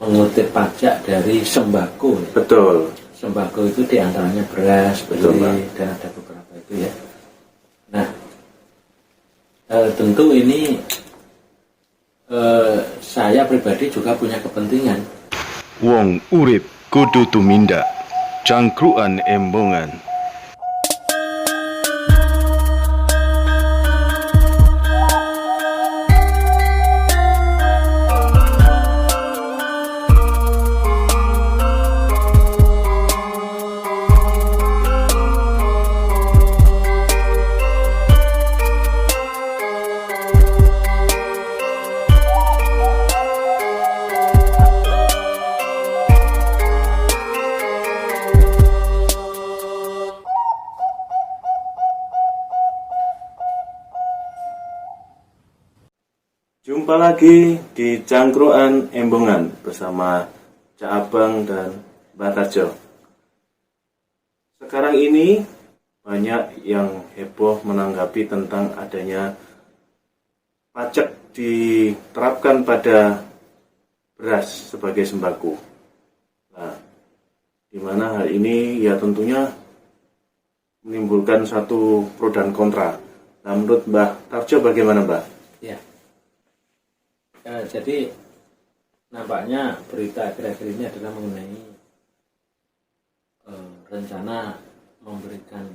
mengutip pajak dari sembako. Betul. Sembako itu diantaranya beras, Betul, beli, dan ada beberapa itu ya. Nah, tentu ini saya pribadi juga punya kepentingan. Wong urip kudu tumindak, cangkruan embongan. Jumpa lagi di Cangkruan Embongan bersama Cak Abang dan Mbak Tarjo. Sekarang ini banyak yang heboh menanggapi tentang adanya pajak diterapkan pada beras sebagai sembako. Nah, di mana hal ini ya tentunya menimbulkan satu pro dan kontra. Nah, menurut Mbak Tarjo bagaimana, Mbak? Ya. Jadi nampaknya berita akhir-akhir ini adalah mengenai rencana memberikan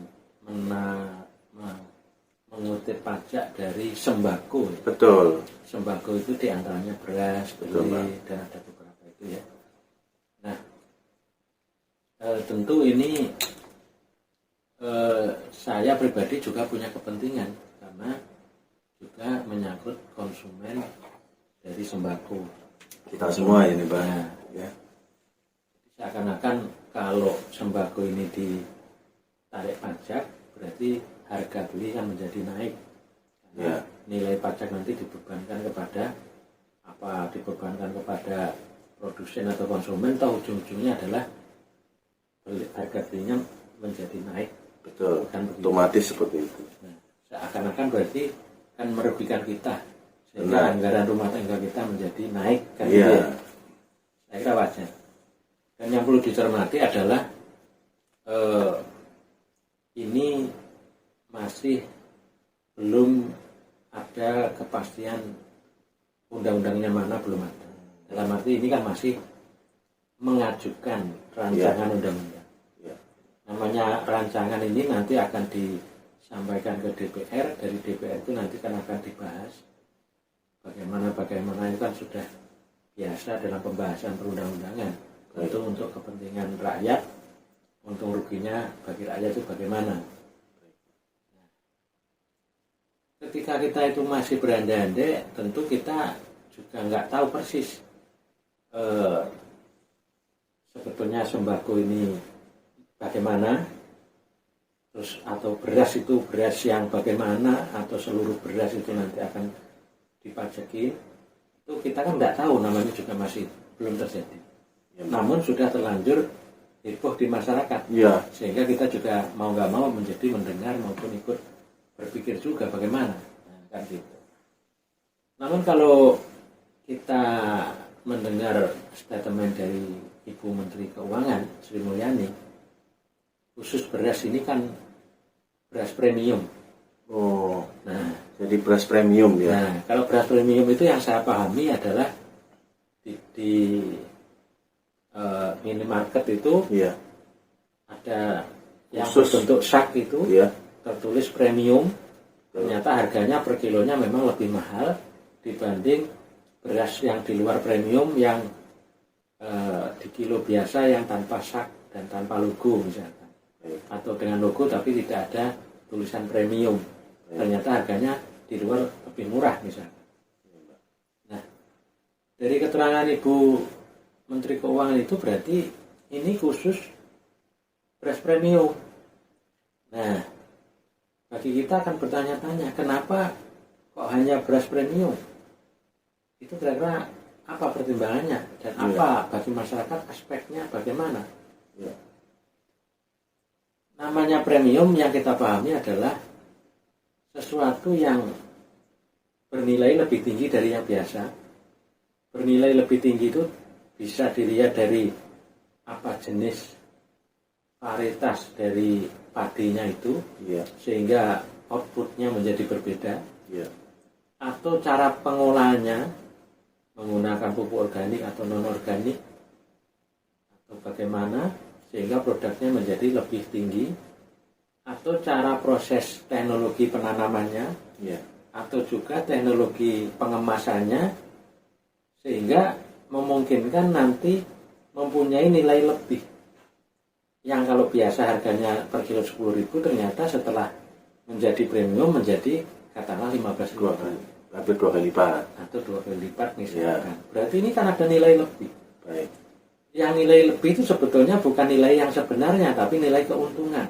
mengutip pajak dari sembako. Ya. Betul. Sembako itu diantaranya beras, beli, dan ada beberapa itu ya. Nah, tentu ini saya pribadi juga punya kepentingan karena juga menyangkut konsumen dari sembako. Kita semua ini, Pak. Nah, Ya. Seakan-akan kalau sembako ini ditarik pajak, berarti harga beli kan menjadi naik. Karena nilai pajak nanti dibebankan kepada produsen atau konsumen, atau ujung-ujungnya adalah harga belinya menjadi naik. Betul. Kan Otomatis seperti itu. Nah, seakan-akan berarti kan merugikan kita. Sehingga anggaran rumah tangga kita menjadi naik kan. Iya. Saya kira wajar. Dan yang perlu dicermati adalah ini masih belum ada kepastian undang-undangnya mana, belum ada. Dalam arti ini kan masih mengajukan rancangan undang-undang. Ya. Namanya rancangan ini nanti akan disampaikan ke DPR, dari DPR itu nanti kan akan dibahas. Bagaimana itu kan sudah biasa dalam pembahasan perundang-undangan. Tentu untuk kepentingan rakyat, untung ruginya bagi rakyat itu bagaimana. Nah, ketika kita itu masih berandai-andai, tentu kita juga nggak tahu persis sebetulnya sembako ini bagaimana, terus atau beras itu beras yang bagaimana, atau seluruh beras itu nanti akan dipajaki. Itu kita kan nggak tahu, namanya juga masih belum terjadi. Ya, namun sudah terlanjur heboh di masyarakat. Ya. Sehingga kita juga mau nggak mau menjadi mendengar maupun ikut berpikir juga bagaimana. Nah, kan gitu. Namun kalau kita mendengar statement dari Ibu Menteri Keuangan Sri Mulyani, khusus beras ini kan beras premium. Oh. Nah, Jadi beras premium ya. Nah, kalau beras premium itu yang saya pahami adalah di minimarket itu Iya. ada yang Khusus. berbentuk sak itu, Iya. tertulis premium. Ternyata harganya per kilonya memang lebih mahal dibanding beras yang di luar premium yang di kilo biasa yang tanpa sak dan tanpa logo misalkan. Atau dengan logo tapi tidak ada tulisan premium. Ternyata harganya di luar lebih murah misalnya. Nah, dari keterangan Ibu Menteri Keuangan itu berarti ini khusus beras premium. Nah, bagi kita akan bertanya-tanya, kenapa kok hanya beras premium? Itu kira-kira apa pertimbangannya dan apa bagi masyarakat aspeknya bagaimana? Ya. Namanya premium yang kita pahami adalah sesuatu yang bernilai lebih tinggi dari yang biasa. Bernilai lebih tinggi itu bisa dilihat dari apa jenis varietas dari padinya itu, Iya. sehingga outputnya menjadi berbeda, Iya. atau cara pengolahannya menggunakan pupuk organik atau non organik, atau bagaimana sehingga produknya menjadi lebih tinggi, atau cara proses teknologi penanamannya, Iya. atau juga teknologi pengemasannya, sehingga memungkinkan nanti mempunyai nilai lebih yang kalau biasa harganya per kilo 10.000, ternyata setelah menjadi premium menjadi katakanlah 15.000, Hampir 2 kali lipat. atau 2 kali lipat misalkan. Berarti ini kan ada nilai lebih. Baik. Yang nilai lebih itu sebetulnya bukan nilai yang sebenarnya, tapi nilai keuntungan.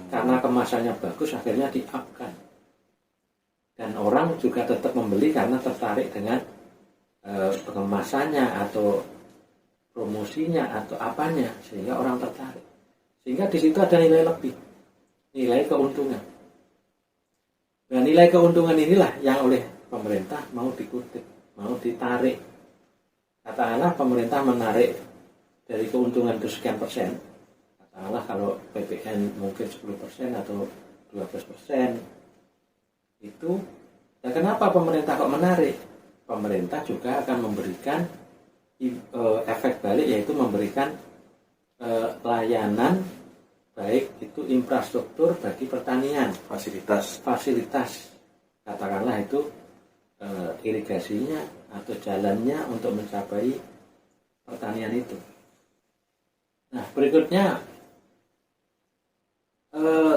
Karena kemasannya bagus, akhirnya di-up-kan. Dan orang juga tetap membeli karena tertarik dengan pengemasannya atau promosinya atau apanya, sehingga orang tertarik. Sehingga di situ ada nilai lebih, nilai keuntungan. Nah, nilai keuntungan inilah yang oleh pemerintah mau dikutip, mau ditarik. Katakanlah pemerintah menarik dari keuntungan itu sekian persen. Katakanlah kalau PPN mungkin 10% atau 12%. Itu, nah kenapa pemerintah kok menarik? Pemerintah juga akan memberikan efek balik, yaitu memberikan layanan, baik itu infrastruktur bagi pertanian, fasilitas, katakanlah itu irigasinya atau jalannya untuk mencapai pertanian itu. Nah, berikutnya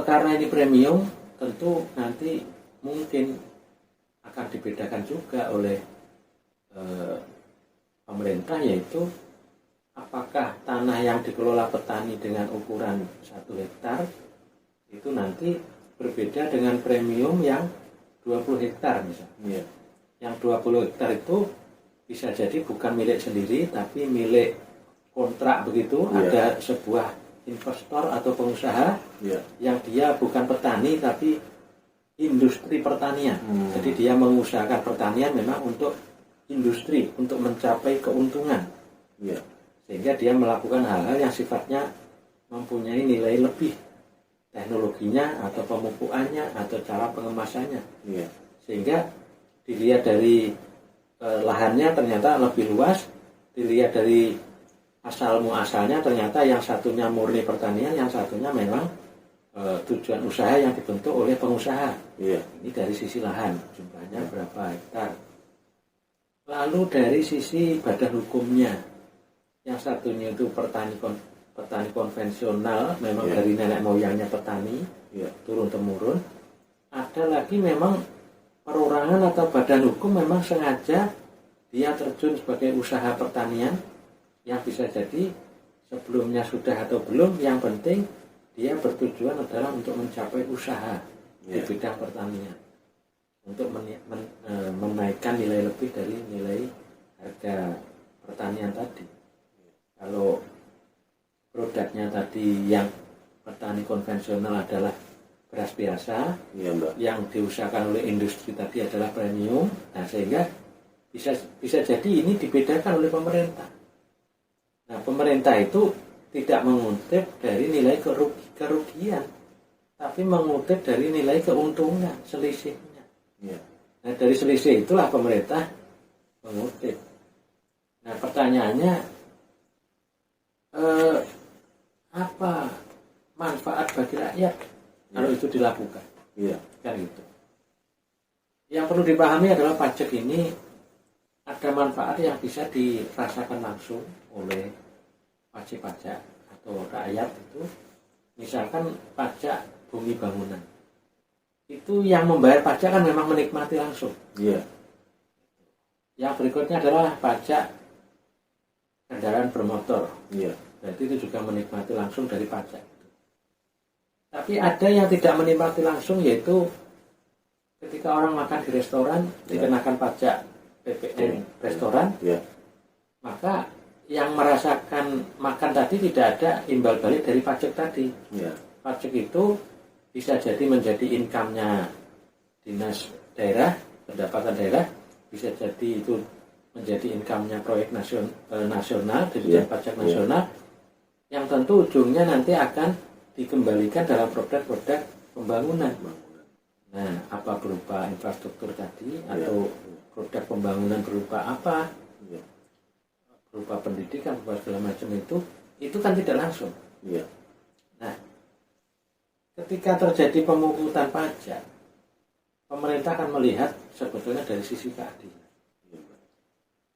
karena ini premium, tentu nanti mungkin akan dibedakan juga oleh pemerintah, yaitu apakah tanah yang dikelola petani dengan ukuran 1 hektar itu nanti berbeda dengan premium yang 20 hektar misalnya. Yang 20 hektar itu bisa jadi bukan milik sendiri, tapi milik kontrak begitu. Ada sebuah investor atau pengusaha yang dia bukan petani tapi industri pertanian. Jadi dia mengusahakan pertanian memang untuk industri, untuk mencapai keuntungan. Sehingga dia melakukan hal-hal yang sifatnya mempunyai nilai lebih, teknologinya atau pemupukannya atau cara pengemasannya. Sehingga dilihat dari lahannya ternyata lebih luas, dilihat dari asal muasalnya ternyata yang satunya murni pertanian, yang satunya memang tujuan usaha yang dibentuk oleh pengusaha. Ini dari sisi lahan, jumlahnya berapa hektar. Lalu dari sisi badan hukumnya, yang satunya itu petani konvensional, memang dari nenek moyangnya petani, turun temurun. Ada lagi memang perorangan atau badan hukum memang sengaja dia terjun sebagai usaha pertanian, yang bisa jadi sebelumnya sudah atau belum, yang penting dia bertujuan adalah untuk mencapai usaha di bidang pertanian, untuk menaikkan nilai lebih dari nilai harga pertanian tadi. Kalau produknya tadi yang petani konvensional adalah beras biasa, yang diusahakan oleh industri tadi adalah premium, nah sehingga bisa jadi ini dibedakan oleh pemerintah. Nah, pemerintah itu tidak mengutip dari nilai kerugian, tapi mengutip dari nilai keuntungan, selisihnya. Nah, dari selisih itulah pemerintah mengutip. Nah, pertanyaannya, apa manfaat bagi rakyat kalau itu dilakukan? Kan itu. Yang perlu dipahami adalah pajak ini ada manfaat yang bisa dirasakan langsung oleh wajib pajak atau rakyat itu. Misalkan pajak bumi bangunan, itu yang membayar pajak kan memang menikmati langsung. Yang berikutnya adalah pajak kendaraan bermotor. Berarti itu juga menikmati langsung dari pajak. Tapi ada yang tidak menikmati langsung, yaitu ketika orang makan di restoran dikenakan pajak PPN restoran, maka yang merasakan makan tadi tidak ada imbal balik dari pajak tadi. Pajak itu bisa jadi menjadi income-nya dinas daerah, pendapatan daerah, bisa jadi itu menjadi income-nya proyek nasional, dividen pajak nasional, yang tentu ujungnya nanti akan dikembalikan dalam produk-produk pembangunan. Nah, apa berupa infrastruktur tadi, atau produk pembangunan berupa apa, berupa pendidikan, berupa segala macam itu kan tidak langsung. Nah, ketika terjadi pemungutan pajak, pemerintah akan melihat sebetulnya dari sisi keadilan.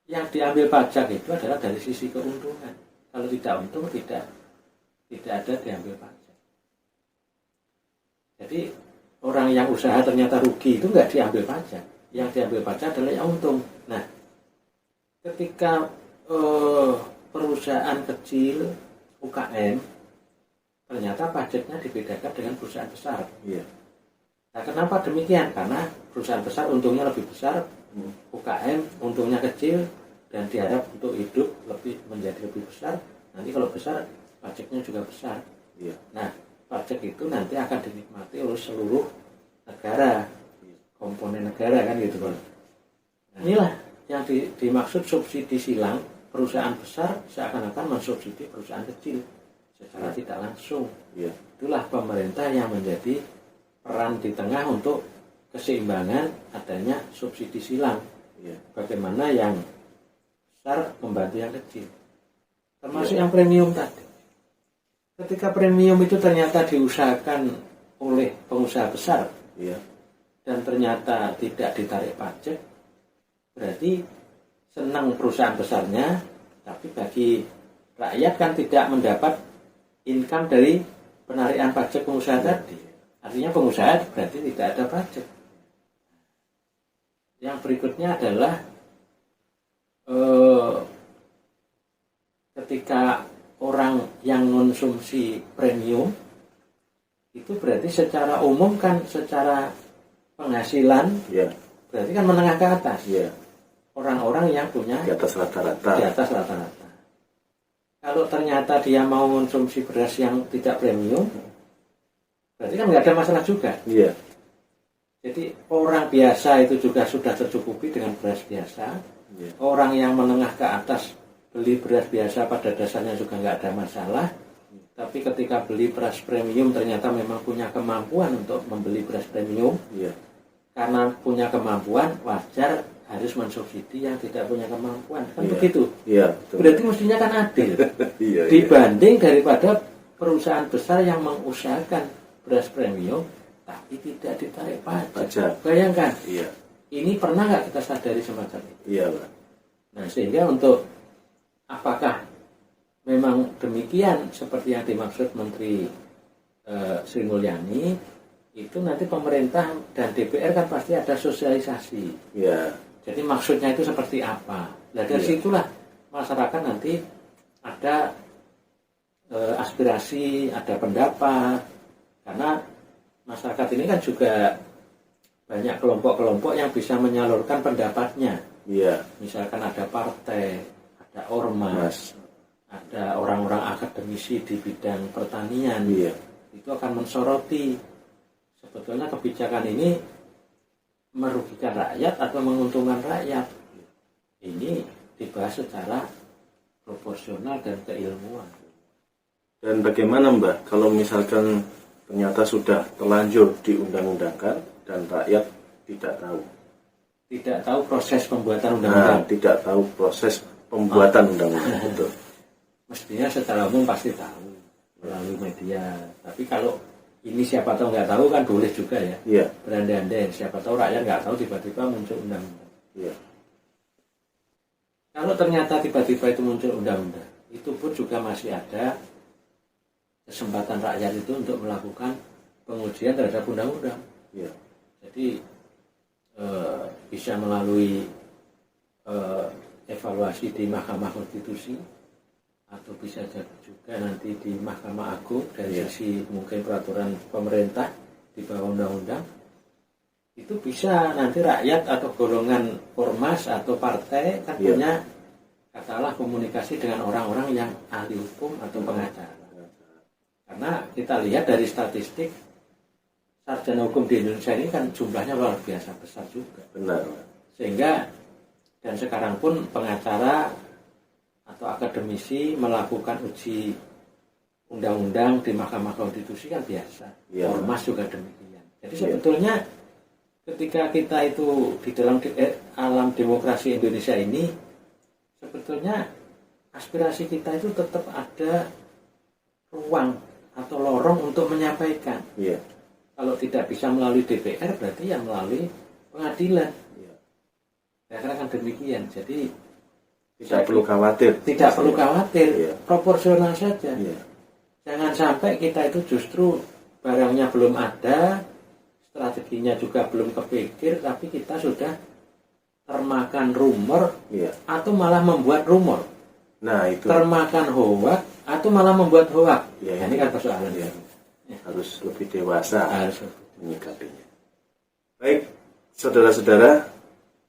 Yang diambil pajak itu adalah dari sisi keuntungan. Kalau tidak untung, tidak ada diambil pajak. Jadi orang yang usaha ternyata rugi itu nggak diambil pajak. Yang diambil pajak adalah yang untung. Nah, ketika perusahaan kecil UKM ternyata pajaknya dibedakan dengan perusahaan besar. Nah, kenapa demikian? Karena perusahaan besar untungnya lebih besar, UKM untungnya kecil, dan diharap untuk hidup menjadi lebih besar. Nanti kalau besar, pajaknya juga besar. Nah, pajak itu nanti akan dinikmati oleh seluruh negara, komponen negara kan gitu kan. Nah, inilah yang dimaksud subsidi silang. Perusahaan besar seakan-akan mensubsidi perusahaan kecil secara tidak langsung. Itulah pemerintah yang menjadi peran di tengah untuk keseimbangan adanya subsidi silang. Bagaimana yang besar membantu yang kecil, termasuk yang premium tadi. Ketika premium itu ternyata diusahakan oleh pengusaha besar, dan ternyata tidak ditarik pajak, berarti senang perusahaan besarnya, tapi bagi rakyat kan tidak mendapat income dari penarikan pajak pengusaha tadi. Artinya pengusaha berarti tidak ada pajak. Yang berikutnya adalah ketika orang yang mengonsumsi premium itu berarti secara umum kan, secara penghasilan berarti kan menengah ke atas. Orang-orang yang punya Di atas rata-rata. Kalau ternyata dia mau mengonsumsi beras yang tidak premium, berarti kan nggak ada masalah juga. Jadi orang biasa itu juga sudah tercukupi dengan beras biasa. Orang yang menengah ke atas beli beras biasa pada dasarnya juga nggak ada masalah. Tapi ketika beli beras premium ternyata memang punya kemampuan untuk membeli beras premium. Karena punya kemampuan, wajar harus mensubsidi yang tidak punya kemampuan. Kan begitu. Berarti mestinya kan adil. Dibanding daripada perusahaan besar yang mengusahakan beras premium tapi tidak ditarik pajak. Bayangkan. Ini pernah nggak kita sadari semacam itu? Nah, sehingga untuk apakah memang demikian seperti yang dimaksud Menteri Sri Mulyani, itu nanti pemerintah dan DPR kan pasti ada sosialisasi. Jadi maksudnya itu seperti apa? Nah, dari situlah masyarakat nanti ada aspirasi, ada pendapat. Karena masyarakat ini kan juga banyak kelompok-kelompok yang bisa menyalurkan pendapatnya. Misalkan ada partai, ada ormas, ada orang-orang akademisi di bidang pertanian. Itu akan mensoroti sebetulnya kebijakan ini merugikan rakyat atau menguntungkan rakyat. Ini dibahas secara proporsional dan keilmuan. Dan bagaimana Mbak kalau misalkan ternyata sudah terlanjur diundang-undangkan dan rakyat tidak tahu? Tidak tahu proses pembuatan undang-undang. Tidak tahu proses pembuatan undang-undang itu. Mestinya secara umum pasti tahu melalui media. Tapi kalau ini siapa tahu nggak tahu kan boleh juga ya. Berandai-andai siapa tahu rakyat nggak tahu tiba-tiba muncul undang-undang. Kalau ternyata tiba-tiba itu muncul undang-undang, itu pun juga masih ada kesempatan rakyat itu untuk melakukan pengujian terhadap undang-undang. Jadi bisa melalui evaluasi di Mahkamah Konstitusi, atau bisa juga nanti di Mahkamah Agung dari sisi mungkin peraturan pemerintah di bawah undang-undang. Itu bisa nanti rakyat atau golongan ormas atau partai kan punya katakanlah komunikasi dengan orang-orang yang ahli hukum atau pengacara. Karena kita lihat dari statistik sarjana hukum di Indonesia ini kan jumlahnya luar biasa besar juga. Benar. Sehingga Dan sekarang pun pengacara atau akademisi melakukan uji undang-undang di Mahkamah Konstitusi kan biasa. Ya. Ormas juga demikian. Jadi sebetulnya ketika kita itu di dalam alam demokrasi Indonesia ini, sebetulnya aspirasi kita itu tetap ada ruang atau lorong untuk menyampaikan. Iya. Kalau tidak bisa melalui DPR, berarti ya melalui pengadilan. Iya. Karena kan demikian. Jadi Tidak perlu khawatir. tidak perlu khawatir, Iya. proporsional saja. Iya. Jangan sampai kita itu justru barangnya belum ada, strateginya juga belum kepikir, tapi kita sudah termakan rumor Iya. atau malah membuat rumor. Nah, itu Termakan hoak atau malah membuat hoak. Iya, Nah, ini kan persoalan. Iya. Harus lebih dewasa Harus. menyikapinya. Baik, saudara-saudara,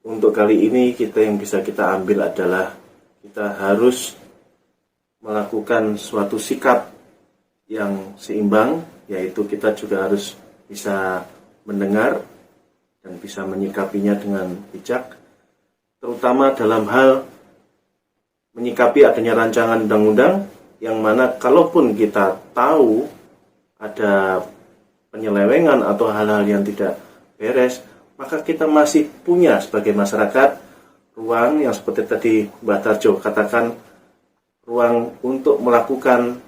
untuk kali ini yang bisa kita ambil adalah kita harus melakukan suatu sikap yang seimbang, yaitu kita juga harus bisa mendengar dan bisa menyikapinya dengan bijak, terutama dalam hal menyikapi adanya rancangan undang-undang yang mana kalaupun kita tahu ada penyelewengan atau hal-hal yang tidak beres, maka kita masih punya sebagai masyarakat ruang yang seperti tadi Mbak Tarjo katakan, ruang untuk melakukan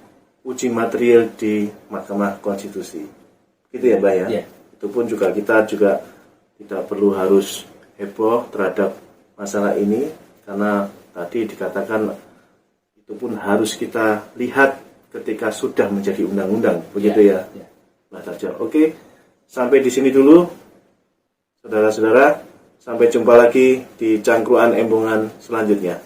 uji material di Mahkamah Konstitusi. Gitu ya Mbak ya? Ya. Itu pun juga kita juga tidak perlu harus heboh terhadap masalah ini, karena tadi dikatakan itu pun harus kita lihat ketika sudah menjadi undang-undang, begitu ya, Mbak Tarjo. Oke, sampai di sini dulu, saudara-saudara. Sampai jumpa lagi di cangkruan embungan selanjutnya.